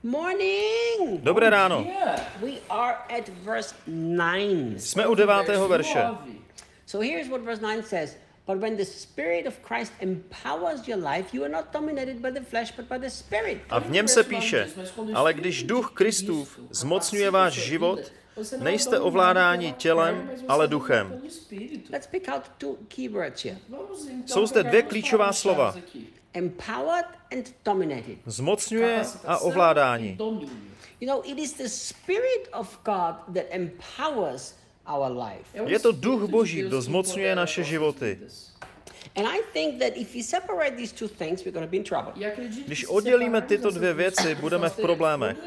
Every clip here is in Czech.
Morning. Dobré ráno. We are at verse 9. Jsme u 9. verše. So here's what verse 9 says. But when the Spirit of Christ empowers your life, you are not dominated by the flesh, but by the Spirit. A v něm se píše, ale když duch Kristův zmocňuje váš život, nejste ovládáni tělem, ale duchem. Let's pick out two keywords here. Jsou zde dvě klíčová slova. Empowered and dominated. Zmocňuje a ovládání. You know, it is the Spirit of God that empowers our life. Je to duch Boží, kdo zmocňuje naše životy. And I think that if we separate these two things, we're going to be in trouble. Když oddělíme tyto dvě věci, budeme v problémech.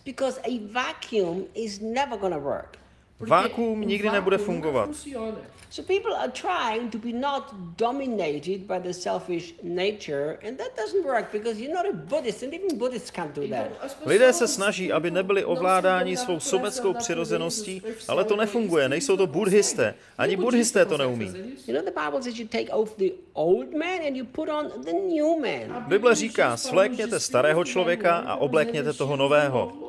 Because a vacuum is never going to work. Vákuum nikdy nebude fungovat. So people are trying to be not dominated by the selfish nature, and that doesn't work because you're not a Buddhist, and even Buddhists can't do that. Lidé se snaží, aby nebyli ovládáni svou sobeckou přirozeností, ale to nefunguje, nejsou to buddhisté. Ani buddhisté to neumí. You know, the Bible says you take off the old man and you put on the new man. Bible říká, svlékněte starého člověka a oblékněte toho nového.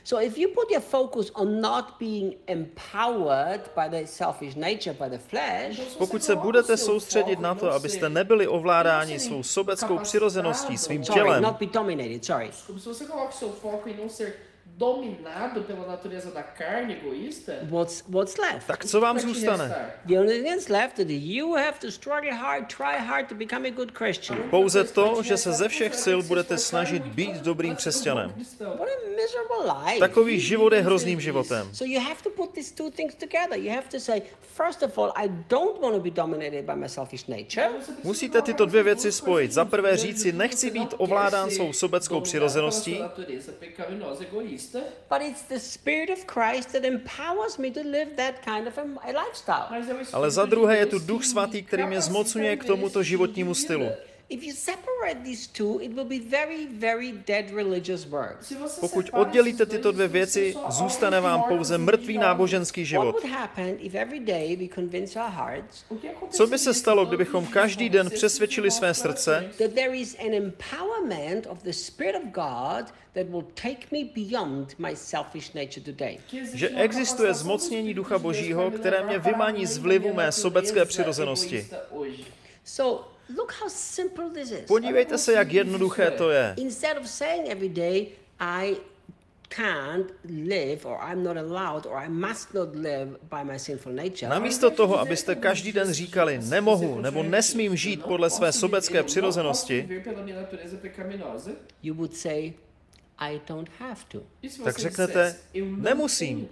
So if you put your focus on not being empowered by the selfish nature, by the flesh, Pokud se budete soustředit na to, abyste nebyli ovládáni svou sobeckou přirozeností, svým tělem, not be dominated, sorry. Como se você coloca o seu foco em não ser dominado pela natureza da carne egoísta, What's left? tak co vám zůstane? The only thing that's left is that you have to struggle hard, try hard to become a good Christian. Pouze to, že se ze všech sil budete snažit být dobrým křesťanem. What a miserable life. Takový život je hrozným životem. So you have to put these two things together. You have to say, first of all, I don't want to be dominated by my selfish nature. Musíte tyto dvě věci spojit. Za prvé říci, nechci být ovládán svou sobeckou přirozeností, But it's the Spirit of Christ that empowers me to live that kind of a lifestyle. ale za druhé je tu Duch Svatý, který mě zmocňuje k tomuto životnímu stylu. If you separate these two, it will be very, very dead religious works. Pokud oddělíte tyto dvě věci, zůstane vám pouze mrtvý náboženský What život. would happen if every day we convince our hearts Co by se stalo, kdybychom každý den přesvědčili své srdce, that there is an empowerment of the Spirit of God that will take me beyond my selfish nature today? že existuje zmocnění Ducha Božího, které mě vymání z vlivu mé sobecké přirozenosti? So, look how simple this is. Podívejte se, jak jednoduché to je. Instead of saying every day, I can't live, or I'm not allowed, or I must not live by my sinful nature, Namísto toho, abyste každý den říkali, nemohu nebo nesmím žít podle své sobecké přirozenosti, you would say, I don't have to. tak řeknete, nemusím.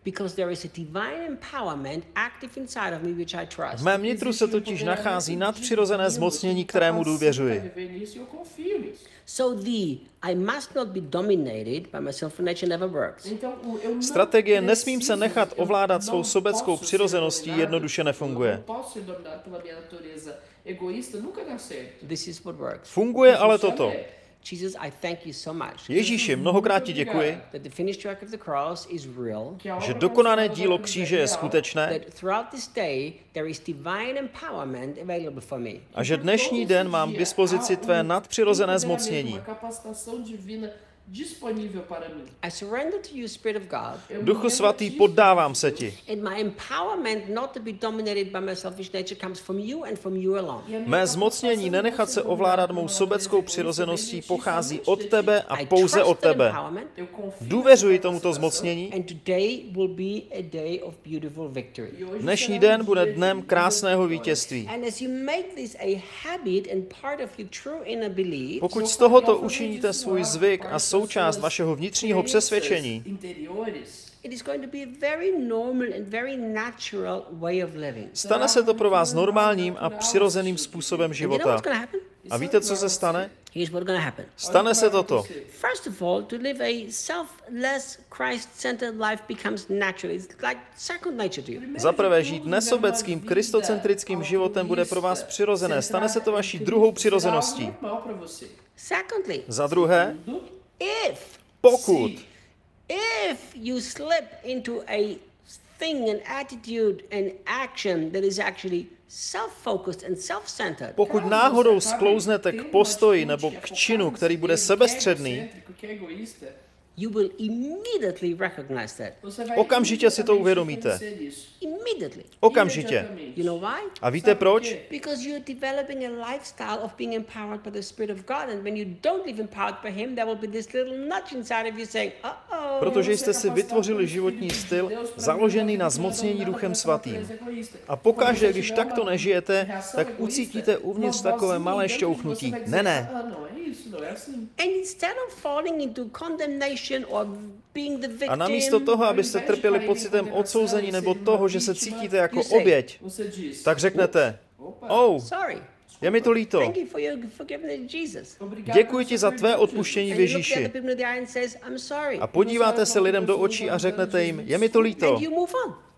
Because there is a divine empowerment active inside of me which I V trust. mém nitru se totiž nachází nadpřirozené zmocnění, kterému důvěřuji. So the I must not be dominated by my sinful nature never works. Strategie nesmím se nechat ovládat svou sobeckou přirozeností jednoduše nefunguje. This is what works. Funguje ale toto. Jesus, I thank you so much. Ježíši, mnohokrát ti děkuji, That the finished work of the cross is real. že dokonané dílo kříže je skutečné That throughout this day there is divine empowerment available for me. a že dnešní den mám k dispozici tvé nadpřirozené zmocnění. I surrender to you, Spirit of God. Duchu Svatý, poddávám se ti. And my empowerment not to be dominated by my selfish nature comes from you and from you alone. Mé zmocnění nenechat se ovládat mou sobeckou přirozeností pochází od tebe a pouze od tebe. Důvěřuji tomuto zmocnění. And today will be a day of beautiful victory. Dnešní den bude dnem krásného vítězství. And as you make this a habit and part of your true inner belief, Pokud z tohoto učiníte svůj zvyk a součást vašeho vnitřního přesvědčení, it is going to be a very normal and very natural way of living. stane se to pro vás normálním a přirozeným způsobem You know života. what's going to happen? A víte, co se stane? Here's what's going to happen. Stane se toto. First of all, to live a selfless, Christ-centered life becomes natural. It's like second nature to you. Za prvé, žít nesobeckým, kristocentrickým životem bude pro vás přirozené. Stane se to vaší druhou přirozeností. Secondly, Za druhé, if pokud you slip into a thing, an attitude, an action that is actually self-focused and self-centered, Pokud náhodou sklouznete k postoji nebo k činu, který bude sebestředný, you will immediately recognize that. okamžitě si to uvědomíte. Immediately. Okamžitě. You know why? A víte proč? Because you're developing a lifestyle of being empowered by the Spirit of God, and when you don't live empowered by Him, there will be this little nudge inside of you saying, uh-oh. Protože jste si vytvořili životní styl založený na zmocnění Duchem Svatým. A pokaždé, když takto nežijete, tak ucítíte uvnitř takové malé šťouchnutí. Ne. And instead of falling into condemnation or being the victim, A namísto toho, abyste trpěli pocitem odsouzení nebo toho, že se cítíte jako oběť, tak řeknete, sorry. Je mi to líto. Thank you for your forgiveness, Jesus. Děkuji ti za tvé odpuštění v Ježíši. A podíváte se lidem do očí a řeknete jim, je mi to líto.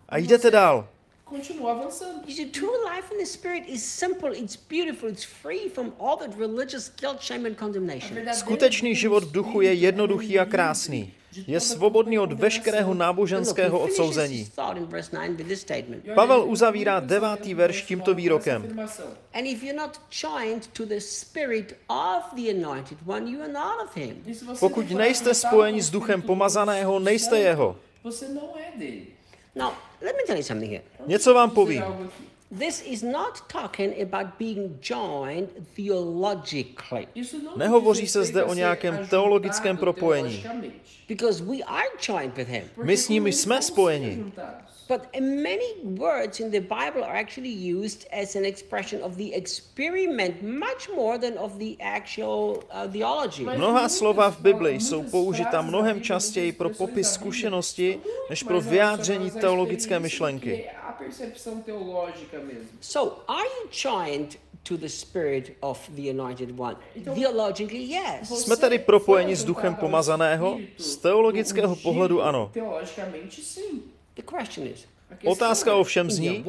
A jdete dál. Continua avançando. You see, true life in the Spirit is simple, it's beautiful, it's free from all that religious guilt, shame and condemnation. Skutečný život v duchu je jednoduchý a krásný. Je svobodný od veškerého náboženského odsouzení. Pavel uzavírá 9. verš tímto výrokem. Pokud nejste spojeni s duchem pomazaného, nejste jeho. Now, let me tell you something here. Něco vám povím. This is not talking about being joined theologically. Nehovoří se zde o nějakém teologickém propojení. Because we are joined with him. My s ním jsme spojeni. But many words in the Bible are actually used as an expression of the experiment much more than of the actual theology. Mnohá slova v Bibli jsou použita mnohem častěji pro popis zkušenosti, než pro vyjádření teologické myšlenky. So, are you joined to the spirit of the anointed one? Theologically, yes. Jsme tedy propojeni s duchem pomazaného? Z teologického pohledu ano. The question is, Otázka ovšem zní,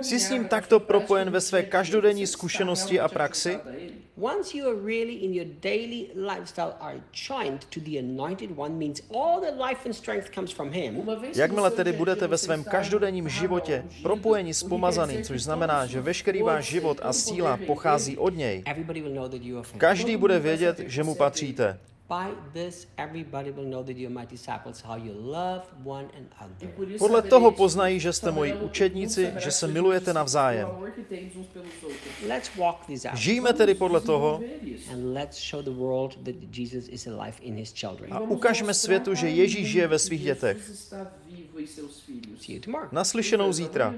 jsi s ním takto propojen ve své každodenní zkušenosti a praxi? Once you are really in your daily lifestyle are joined to the anointed one means all the life and strength comes from him. Jakmile tedy budete ve svém každodenním životě propojeni s pomazaným, což znamená, že veškerý váš život a síla pochází od něj, každý bude vědět, že mu patříte. Podle toho poznají, že jste moji učedníci, že se milujete navzájem. Žijme tedy podle toho a ukažme světu, že Ježíš žije ve svých dětech. Naslyšenou zítra.